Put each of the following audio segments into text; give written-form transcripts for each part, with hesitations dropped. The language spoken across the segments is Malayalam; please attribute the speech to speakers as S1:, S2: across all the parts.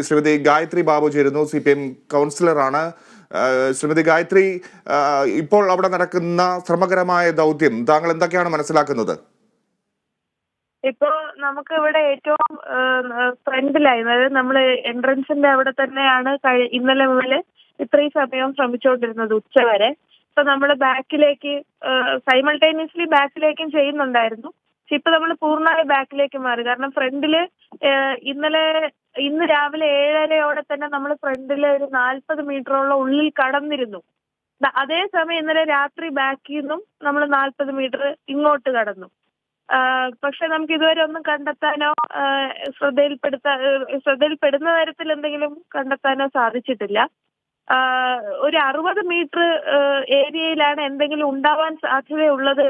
S1: ശ്രീമതി ഗായത്രി ബാബു ചേരുന്നു, CPM കൗൺസിലറാണ്. ശ്രീമതി ഗായത്രി, ഇപ്പോൾ അവിടെ നടക്കുന്ന ശ്രമകരമായ ദൗത്യം താങ്കൾ എന്തൊക്കെയാണ് മനസ്സിലാക്കുന്നത്?
S2: ഇപ്പോ നമുക്ക് ഇവിടെ ഏറ്റവും ഫ്രണ്ടിലായി, അതായത് നമ്മൾ എൻട്രൻസിന്റെ അവിടെ തന്നെയാണ് ഇന്നലെ മുതൽ ഇത്രയും സമയം ശ്രമിച്ചുകൊണ്ടിരുന്നത്, ഉച്ചവരെ. ഇപ്പൊ നമ്മൾ ബാക്കിലേക്ക് സൈമൾട്ടേനിയസ്ലി ബാക്കിലേക്കും ചെയ്യുന്നുണ്ടായിരുന്നു. പക്ഷെ ഇപ്പൊ നമ്മൾ പൂർണ്ണമായി ബാക്കിലേക്ക് മാറി. കാരണം ഫ്രണ്ടില് ഇന്ന് രാവിലെ 7:30 തന്നെ നമ്മൾ ഫ്രണ്ടില് ഒരു 40 മീറ്ററോളം ഉള്ളിൽ കടന്നിരുന്നു. അതേസമയം ഇന്നലെ രാത്രി ബാക്കിൽ നിന്നും നമ്മൾ 40 മീറ്റർ ഇങ്ങോട്ട് കടന്നു. പക്ഷെ നമുക്ക് ഇതുവരെ ഒന്നും കണ്ടെത്താനോ ശ്രദ്ധയിൽപ്പെടുന്ന തരത്തിൽ എന്തെങ്കിലും കണ്ടെത്താനോ സാധിച്ചിട്ടില്ല. ഒരു 60 മീറ്റർ ഏരിയയിലാണ് എന്തെങ്കിലും ഉണ്ടാവാൻ സാധ്യതയുള്ളത്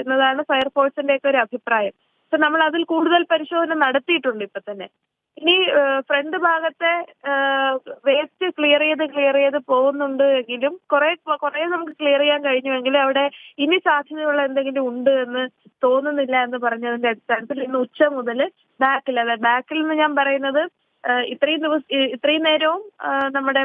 S2: എന്നതാണ് ഫയർഫോഴ്സിന്റെ ഒക്കെ ഒരു അഭിപ്രായം. പക്ഷെ നമ്മൾ അതിൽ കൂടുതൽ പരിശോധന നടത്തിയിട്ടുണ്ട് ഇപ്പൊ തന്നെ. ഇനി ഫ്രണ്ട് ഭാഗത്തെ വേസ്റ്റ് ക്ലിയർ ചെയ്ത് പോകുന്നുണ്ട് എങ്കിലും കുറെ നമുക്ക് ക്ലിയർ ചെയ്യാൻ കഴിഞ്ഞുവെങ്കിലും അവിടെ ഇനി സാധ്യതയുള്ള എന്തെങ്കിലും ഉണ്ട് എന്ന് തോന്നുന്നില്ല എന്ന് പറഞ്ഞതിന്റെ അടിസ്ഥാനത്തിൽ ഇന്ന് ഉച്ച മുതൽ ബാക്കിൽ നിന്ന് ഞാൻ പറയുന്നത് ഇത്രയും നേരവും നമ്മുടെ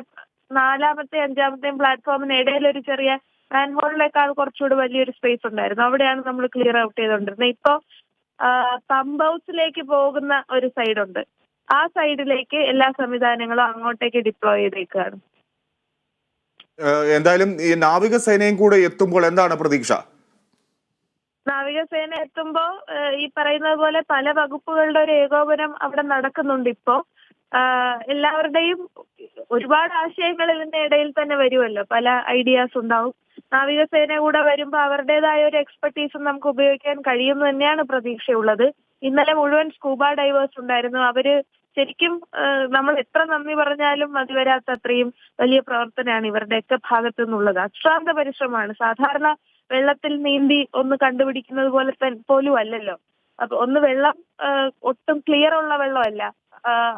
S2: 4ാമത്തെയും 5ാമത്തെയും പ്ലാറ്റ്ഫോമിന് ഇടയിൽ ഒരു ചെറിയ മാൻഹോളിനേക്കാൾ കുറച്ചുകൂടി വലിയൊരു സ്പേസ് ഉണ്ടായിരുന്നു. അവിടെയാണ് നമ്മൾ ക്ലിയർ ഔട്ട് ചെയ്തുകൊണ്ടിരുന്നത്. ഇപ്പോ പമ്പ് ഹൗസിലേക്ക് പോകുന്ന ഒരു സൈഡുണ്ട്, ആ സൈഡിലേക്ക് എല്ലാ സംവിധാനങ്ങളും അങ്ങോട്ടേക്ക് ഡിപ്ലോയ് ചെയ്തേക്കാണ്.
S1: എന്തായാലും ഈ നാവികസേനയും കൂടെ എത്തുമ്പോൾ എന്താണ് പ്രതീക്ഷ?
S2: നാവികസേന എത്തുമ്പോ ഈ പറയുന്നത് പോലെ പല വകുപ്പുകളുടെ ഒരു ഏകോപനം അവിടെ നടക്കുന്നുണ്ട്. ഇപ്പോ എല്ലാവരുടെയും ഒരുപാട് ആശയങ്ങൾ ഇതിന്റെ ഇടയിൽ തന്നെ വരുമല്ലോ, പല ഐഡിയാസ് ഉണ്ടാവും. നാവികസേന കൂടെ വരുമ്പോ അവരുടേതായ ഒരു എക്സ്പെർട്ടീസും നമുക്ക് ഉപയോഗിക്കാൻ കഴിയുമെന്ന് തന്നെയാണ് പ്രതീക്ഷയുള്ളത്. ഇന്നലെ മുഴുവൻ സ്കൂബ ഡൈവേഴ്സ് ഉണ്ടായിരുന്നു. അവര് ശരിക്കും നമ്മൾ എത്ര നന്ദി പറഞ്ഞാലും മതി വരാത്ത അത്രയും വലിയ പ്രവർത്തനമാണ് ഇവരുടെയൊക്കെ ഭാഗത്തു നിന്നുള്ളത്. അശ്രാന്ത പരിശ്രമമാണ്. സാധാരണ വെള്ളത്തിൽ നീന്തി ഒന്ന് കണ്ടുപിടിക്കുന്നത് പോലെ പോലും അല്ലല്ലോ. അപ്പൊ വെള്ളം ഒട്ടും ക്ലിയർ ഉള്ള വെള്ളമല്ല,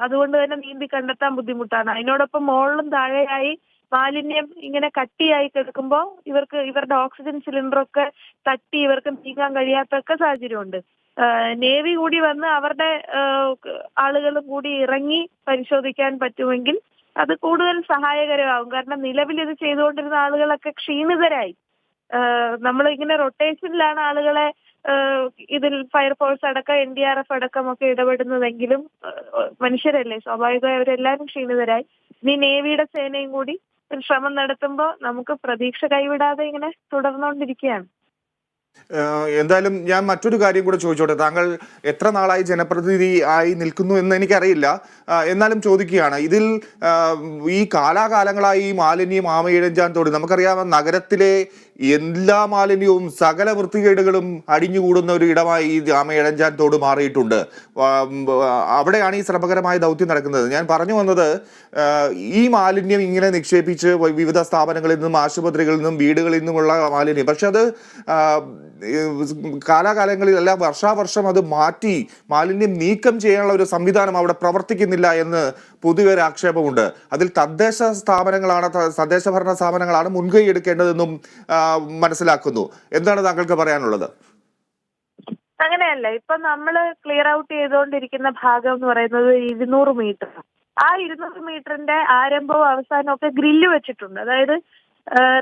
S2: അതുകൊണ്ട് തന്നെ നീന്തി കണ്ടെത്താൻ ബുദ്ധിമുട്ടാണ്. അതിനോടൊപ്പം മുകളിലും താഴെയായി മാലിന്യം ഇങ്ങനെ കട്ടിയായി കിടക്കുമ്പോൾ ഇവരുടെ ഓക്സിജൻ സിലിണ്ടറൊക്കെ തട്ടി ഇവർക്ക് നീങ്ങാൻ കഴിയാത്തൊക്കെ സാഹചര്യമുണ്ട്. നേവി കൂടി വന്ന് അവരുടെ ആളുകളും കൂടി ഇറങ്ങി പരിശോധിക്കാൻ പറ്റുമെങ്കിൽ അത് കൂടുതൽ സഹായകരമാകും. കാരണം നിലവിൽ ഇത് ചെയ്തുകൊണ്ടിരുന്ന ആളുകളൊക്കെ ക്ഷീണിതരായി. നമ്മൾ ഇങ്ങനെ റൊട്ടേഷനിലാണ് ആളുകളെ ഇതിൽ ഫയർഫോഴ്സ് അടക്കം NDRF അടക്കമൊക്കെ ഇടപെടുന്നതെങ്കിലും മനുഷ്യരല്ലേ, സ്വാഭാവികമായി അവരെല്ലാവരും ക്ഷീണിതരായി. ഇനി നേവിയുടെ സേനയും കൂടി ഒരു ശ്രമം നടത്തുമ്പോൾ നമുക്ക് പ്രതീക്ഷ കൈവിടാതെ ഇങ്ങനെ തുടർന്നുകൊണ്ടിരിക്കുകയാണ്.
S1: എന്തായാലും ഞാൻ മറ്റൊരു കാര്യം കൂടെ ചോദിച്ചോട്ടെ. താങ്കൾ എത്ര നാളായി ജനപ്രതിനിധി ആയി നിൽക്കുന്നു എന്ന് എനിക്കറിയില്ല, എന്നാലും ചോദിക്കുകയാണ്. ഇതിൽ ഈ കാലാകാലങ്ങളായി ഈ മാലിന്യം ആമയിഴഞ്ചാൻ തോടി, നമുക്കറിയാം നഗരത്തിലെ എല്ലാ മാലിന്യവും സകല വൃത്തികേടുകളും അടിഞ്ഞുകൂടുന്ന ഒരു ഇടമായി ഈ ആമയിഴഞ്ചാൻ തോട് മാറിയിട്ടുണ്ട്. അവിടെയാണ് ഈ ശ്രമകരമായ ദൗത്യം നടക്കുന്നത്. ഞാൻ പറഞ്ഞു വന്നത്, ഈ മാലിന്യം ഇങ്ങനെ നിക്ഷേപിച്ച് വിവിധ സ്ഥാപനങ്ങളിൽ നിന്നും ആശുപത്രികളിൽ നിന്നും വീടുകളിൽ നിന്നുമുള്ള മാലിന്യം, പക്ഷെ അത് കാലാകാലങ്ങളിലെല്ലാം വർഷാവർഷം അത് മാറ്റി മാലിന്യം നീക്കം ചെയ്യാനുള്ള ഒരു സംവിധാനം അവിടെ പ്രവർത്തിക്കുന്നില്ല എന്ന് പൊതുവെ ഒരു ആക്ഷേപമുണ്ട്. അതിൽ തദ്ദേശ ഭരണ സ്ഥാപനങ്ങളാണ് മുൻകൈ എടുക്കേണ്ടതെന്നും മനസ്സിലാക്കുന്നു. എന്താണ് താങ്കൾക്ക് പറയാനുള്ളത്?
S2: അങ്ങനെയല്ല, ഇപ്പൊ നമ്മള് ക്ലിയർ ഔട്ട് ചെയ്തുകൊണ്ടിരിക്കുന്ന ഭാഗം എന്ന് പറയുന്നത് 200 മീറ്റർ. ആ 200 മീറ്ററിന്റെ ആരംഭവും അവസാനവും ഒക്കെ ഗ്രില്ല് വെച്ചിട്ടുണ്ട്. അതായത്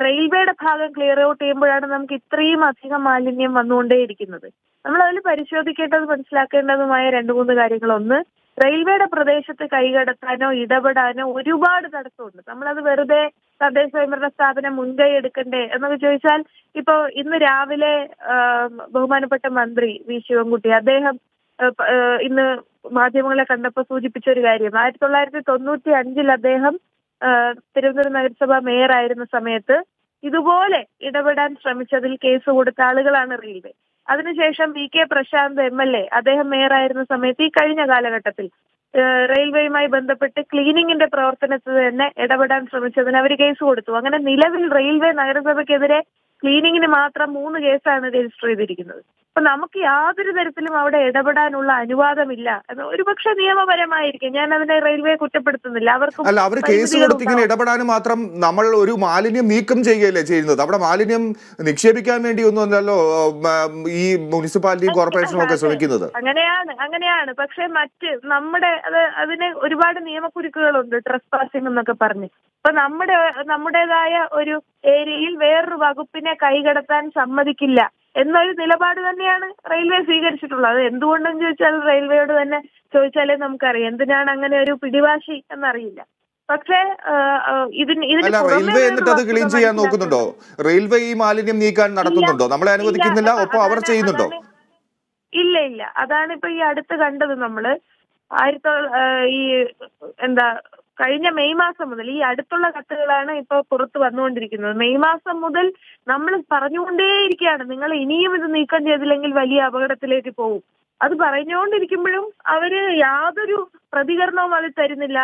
S2: റെയിൽവേയുടെ ഭാഗം ക്ലിയർ ഔട്ട് ചെയ്യുമ്പോഴാണ് നമുക്ക് ഇത്രയും അധികം മാലിന്യം വന്നുകൊണ്ടേയിരിക്കുന്നത്. നമ്മൾ അതിൽ മനസ്സിലാക്കേണ്ടതുമായ 2-3 കാര്യങ്ങൾ. ഒന്ന്, റെയിൽവേയുടെ പ്രദേശത്ത് കൈകടത്താനോ ഇടപെടാനോ ഒരുപാട് തടസ്സമുണ്ട്. നമ്മളത് വെറുതെ തദ്ദേശ സ്വയംഭരണ സ്ഥാപനം മുൻകൈ എടുക്കണ്ടേ എന്നൊക്കെ ചോദിച്ചാൽ, ഇപ്പൊ ഇന്ന് രാവിലെ ബഹുമാനപ്പെട്ട മന്ത്രി വി ശിവൻകുട്ടി അദ്ദേഹം ഇന്ന് മാധ്യമങ്ങളെ കണ്ടപ്പോൾ സൂചിപ്പിച്ച ഒരു കാര്യം, 1995 അദ്ദേഹം തിരുവനന്തപുരം നഗരസഭ മേയർ ആയിരുന്ന സമയത്ത് ഇതുപോലെ ഇടപെടാൻ ശ്രമിച്ചതിൽ കേസ് കൊടുത്ത ആളുകളാണ് റെയിൽവേ. അതിനുശേഷം VK പ്രശാന്ത് MLA അദ്ദേഹം മേയർ ആയിരുന്ന സമയത്ത് ഈ കഴിഞ്ഞ കാലഘട്ടത്തിൽ റെയിൽവേയുമായി ബന്ധപ്പെട്ട് ക്ലീനിങ്ങിന്റെ പ്രവർത്തനത്തിൽ തന്നെ ഇടപെടാൻ ശ്രമിച്ചതിന് അവർ കേസ് കൊടുത്തു. അങ്ങനെ നിലവിൽ റെയിൽവേ നഗരസഭയ്ക്കെതിരെ ക്ലീനിങ്ങിന് മാത്രം 3 കേസാണ് രജിസ്റ്റർ ചെയ്തിരിക്കുന്നത്. അപ്പൊ നമുക്ക് യാതൊരു തരത്തിലും അവിടെ ഇടപെടാനുള്ള അനുവാദമില്ല. ഒരുപക്ഷെ നിയമപരമായിരിക്കും, ഞാൻ അതിനെ റെയിൽവേ കുറ്റപ്പെടുത്തുന്നില്ല, അവർക്കും
S1: അല്ല, അവർ കേസ് കൊടുത്ത് ഇങ്ങനെ ഇടപെടാനും മാത്രം നമ്മൾ ഒരു മാലിന്യം നീക്കം ചെയ്യുകയല്ലേ ചെയ്യുന്നത്? അവിടെ മാലിന്യം നിക്ഷേപിക്കാൻ വേണ്ടി ഒന്നുമല്ലല്ലോ ഈ മുനിസിപ്പാലിറ്റിയും കോർപ്പറേഷനും ഒക്കെ ശ്രമിക്കുന്നത്.
S2: അങ്ങനെയാണ്. പക്ഷെ മറ്റ് അതിന് ഒരുപാട് നിയമക്കുരുക്കുകളുണ്ട്, ട്രസ്പാസിംഗ് എന്നൊക്കെ പറഞ്ഞ്. അപ്പൊ നമ്മുടേതായ ഒരു ഏരിയയിൽ വേറൊരു വകുപ്പിനെ കൈകടത്താൻ സമ്മതിക്കില്ല എന്നൊരു നിലപാട് തന്നെയാണ് റെയിൽവേ സ്വീകരിച്ചിട്ടുള്ളത്. അത് എന്തുകൊണ്ടെന്ന് ചോദിച്ചാൽ റെയിൽവേയോട് തന്നെ ചോദിച്ചാലേ നമുക്കറിയാം എന്തിനാണ് അങ്ങനെ ഒരു പിടിവാശി എന്നറിയില്ല. പക്ഷേ
S1: റെയിൽവേ എന്നിട്ട് അത് ക്ലീൻ ചെയ്യാൻ നോക്കുന്നുണ്ടോ? റെയിൽവേ ഈ മാലിന്യം നീക്കാൻ നടത്തുന്നുണ്ടോ? നമ്മളെ അനുവദിക്കുന്നില്ല, ഒപ്പം അവർ ചെയ്യുന്നുണ്ടോ?
S2: ഇല്ല. അതാണ് ഇപ്പൊ ഈ അടുത്ത് കണ്ടത്. നമ്മള് കഴിഞ്ഞ മെയ് മാസം മുതൽ ഈ അടുത്തുള്ള കത്തുകളാണ് ഇപ്പൊ പുറത്ത് വന്നുകൊണ്ടിരിക്കുന്നത്. മെയ് മാസം മുതൽ നമ്മൾ പറഞ്ഞുകൊണ്ടേയിരിക്കുകയാണ്, നിങ്ങൾ ഇനിയും ഇത് നീക്കം ചെയ്തില്ലെങ്കിൽ വലിയ അപകടത്തിലേക്ക് പോകും. അത് പറഞ്ഞുകൊണ്ടിരിക്കുമ്പോഴും അവര് യാതൊരു പ്രതികരണവും അത് തരുന്നില്ല.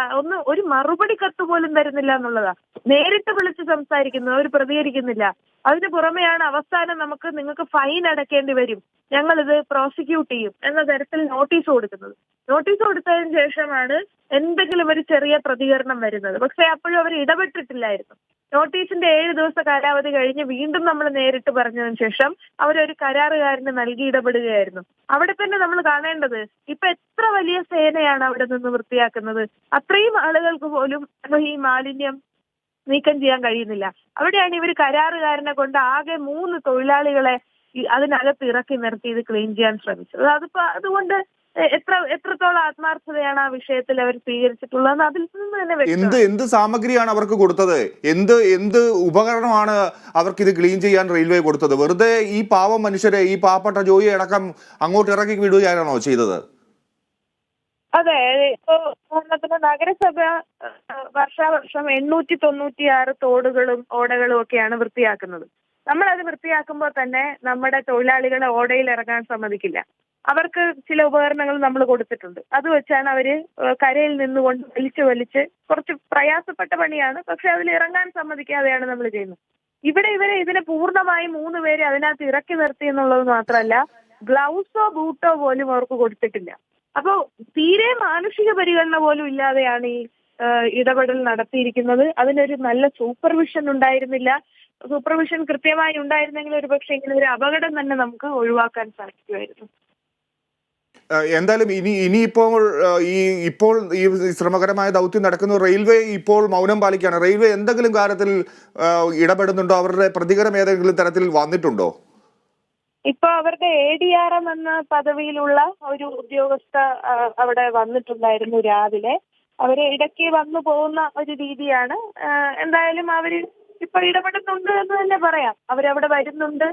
S2: ഒരു മറുപടി കത്ത് പോലും തരുന്നില്ല എന്നുള്ളതാ. നേരിട്ട് വിളിച്ച് സംസാരിക്കുന്നു, അവർ പ്രതികരിക്കുന്നില്ല. അതിന് പുറമെയാണ് അവസാനം നിങ്ങൾക്ക് ഫൈൻ അടയ്ക്കേണ്ടി വരും, ഞങ്ങളിത് പ്രോസിക്യൂട്ട് ചെയ്യും എന്ന തരത്തിൽ നോട്ടീസ് കൊടുക്കുന്നത്. നോട്ടീസ് കൊടുത്തതിന് ശേഷമാണ് എന്തെങ്കിലും ഒരു ചെറിയ പ്രതികരണം വരുന്നത്. പക്ഷെ അപ്പോഴും അവർ ഇടപെട്ടിട്ടില്ലായിരുന്നു. നോട്ടീസിന്റെ 7 ദിവസ കാലാവധി കഴിഞ്ഞ് വീണ്ടും നമ്മൾ നേരിട്ട് പറഞ്ഞതിന് ശേഷം അവരൊരു കരാറുകാരന് നൽകി ഇടപെടുകയായിരുന്നു. അവിടെ തന്നെ നമ്മൾ കാണേണ്ടത്, ഇപ്പൊ എത്ര വലിയ സേനയാണ് അവിടെ നിന്ന് വൃത്തിയാക്കുന്നത്. അത്രയും ആളുകൾക്ക് പോലും ഈ മാലിന്യം നീക്കം ചെയ്യാൻ കഴിയുന്നില്ല. അവിടെയാണ് ഇവർ കരാറുകാരനെ കൊണ്ട് ആകെ 3 തൊഴിലാളികളെ അതിനകത്ത് ഇറക്കി നിർത്തി ഇത് ക്ലീൻ ചെയ്യാൻ ശ്രമിച്ചത്. അതുകൊണ്ട് എത്രത്തോളം ആത്മാർത്ഥതയാണ് ആ വിഷയത്തിൽ അവർ സ്വീകരിച്ചിട്ടുള്ളത് അതിൽ നിന്ന് തന്നെ
S1: എന്ത് സാമഗ്രിയാണ് അവർക്ക് കൊടുത്തത്? എന്ത് ഉപകരണമാണ് അവർക്ക് ഇത് ക്ലീൻ ചെയ്യാൻ റെയിൽവേ കൊടുത്തത്? വെറുതെ ഈ പാവം മനുഷ്യരെ, ഈ പാവപ്പെട്ട ജോയി അടക്കം അങ്ങോട്ട് ഇറക്കി വിടുകയാണോ ചെയ്തത്?
S2: അതെ. ഇപ്പോ ഉദാഹരണത്തിന് നഗരസഭ വർഷാവർഷം 896 തോടുകളും ഓടകളും ഒക്കെയാണ് വൃത്തിയാക്കുന്നത്. നമ്മളത് വൃത്തിയാക്കുമ്പോൾ തന്നെ നമ്മുടെ തൊഴിലാളികളെ ഓടയിൽ ഇറങ്ങാൻ സമ്മതിക്കില്ല. അവർക്ക് ചില ഉപകരണങ്ങൾ നമ്മൾ കൊടുത്തിട്ടുണ്ട്. അത് വെച്ചാണ് അവര് കരയിൽ നിന്നുകൊണ്ട് വലിച്ച് കുറച്ച് പ്രയാസപ്പെട്ട പണിയാണ്, പക്ഷെ അതിൽ ഇറങ്ങാൻ സമ്മതിക്കാതെയാണ് നമ്മൾ ചെയ്യുന്നത്. ഇവരെ ഇതിനെ പൂർണ്ണമായും 3 പേരെ അതിനകത്ത് ഇറക്കി നിർത്തി എന്നുള്ളത് മാത്രമല്ല, ഗ്ലൗസോ ബൂട്ടോ പോലും അവർക്ക് കൊടുത്തിട്ടില്ല. അപ്പോ തീരെ മാനുഷിക പരിഗണന പോലും ഇല്ലാതെയാണ് ഈ ഇടപെടൽ നടത്തിയിരിക്കുന്നത്. അതിനൊരു നല്ല സൂപ്പർവിഷൻ ഉണ്ടായിരുന്നില്ല. സൂപ്പർവിഷൻ കൃത്യമായി ഉണ്ടായിരുന്നെങ്കിൽ ഒരുപക്ഷെ ഇങ്ങനെ ഒരു അപകടം തന്നെ നമുക്ക് ഒഴിവാക്കാൻ സാധിക്കുമായിരുന്നു.
S1: എന്തായാലും ഇപ്പോൾ ഈ ശ്രമകരമായ ദൗത്യം നടക്കുന്നു. റെയിൽവേ ഇപ്പോൾ മൗനം പാലിക്കുകയാണ്. റെയിൽവേ എന്തെങ്കിലും കാര്യത്തിൽ ഇടപെടുന്നുണ്ടോ? അവരുടെ പ്രതികരണം ഏതെങ്കിലും തരത്തിൽ വന്നിട്ടുണ്ടോ?
S2: ഇപ്പൊ അവരുടെ ADRM എന്ന പദവിയിലുള്ള ഒരു ഉദ്യോഗസ്ഥ അവിടെ വന്നിട്ടുണ്ടായിരുന്നു രാവിലെ. അവര് ഇടയ്ക്ക് വന്നു പോകുന്ന ഒരു രീതിയാണ്. എന്തായാലും അവര് ഇപ്പൊ ഇടപെടുന്നുണ്ട് എന്ന് തന്നെ പറയാം. അവരവിടെ വരുന്നുണ്ട്,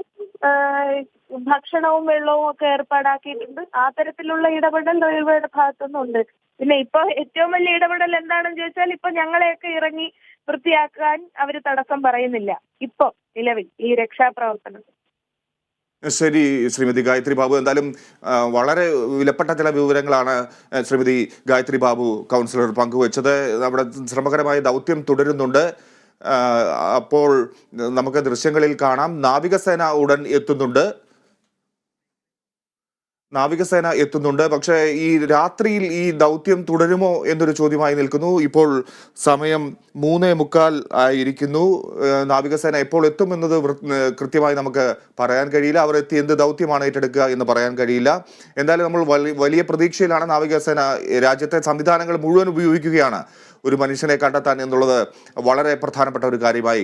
S2: ഭക്ഷണവും വെള്ളവും ഒക്കെ ഏർപ്പാടാക്കിയിട്ടുണ്ട്. ആ തരത്തിലുള്ള ഇടപെടൽ റെയിൽവേയുടെ ഭാഗത്തുനിന്നുണ്ട്. പിന്നെ ഇപ്പൊ ഏറ്റവും വലിയ ഇടപെടൽ എന്താണെന്ന് ചോദിച്ചാൽ, ഇപ്പൊ ഞങ്ങളെയൊക്കെ ഇറങ്ങി വൃത്തിയാക്കാൻ അവര് തടസ്സം പറയുന്നില്ല ഇപ്പൊ നിലവിൽ ഈ രക്ഷാപ്രവർത്തനം.
S1: ശരി, ശ്രീമതി ഗായത്രി ബാബു, എന്തായാലും വളരെ വിലപ്പെട്ട ചില വിവരങ്ങളാണ് ശ്രീമതി ഗായത്രി ബാബു കൗൺസിലർ പങ്കുവച്ചത്. നമ്മുടെ ശ്രമകരമായ ദൗത്യം തുടരുന്നുണ്ട്. അപ്പോൾ നമുക്ക് ദൃശ്യങ്ങളിൽ കാണാം, നാവികസേന ഉടൻ എത്തുന്നുണ്ട്. പക്ഷേ ഈ രാത്രിയിൽ ഈ ദൗത്യം തുടരുമോ എന്നൊരു ചോദ്യമായി നിൽക്കുന്നു. ഇപ്പോൾ സമയം 3:45 ആയിരിക്കുന്നു. നാവികസേന എപ്പോൾ എത്തുമെന്നത് കൃത്യമായി നമുക്ക് പറയാൻ കഴിയില്ല. അവർ എത്തി എന്ത് ദൗത്യമാണ് ഏറ്റെടുക്കുക എന്ന് പറയാൻ കഴിയില്ല. എന്തായാലും നമ്മൾ വലിയ പ്രതീക്ഷയിലാണ്. നാവികസേന രാജ്യത്തെ സംവിധാനങ്ങൾ മുഴുവൻ ഉപയോഗിക്കുകയാണ് ഒരു മനുഷ്യനെ കണ്ടെത്താൻ എന്നുള്ളത് വളരെ പ്രധാനപ്പെട്ട ഒരു കാര്യമായി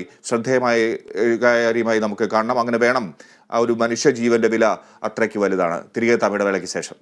S1: നമുക്ക് കാണണം. അങ്ങനെ വേണം. ആ ഒരു മനുഷ്യജീവന്റെ വില അത്രയ്ക്ക് വലുതാണ്. തിരികെ തമിഴ് വേളയ്ക്ക് ശേഷം.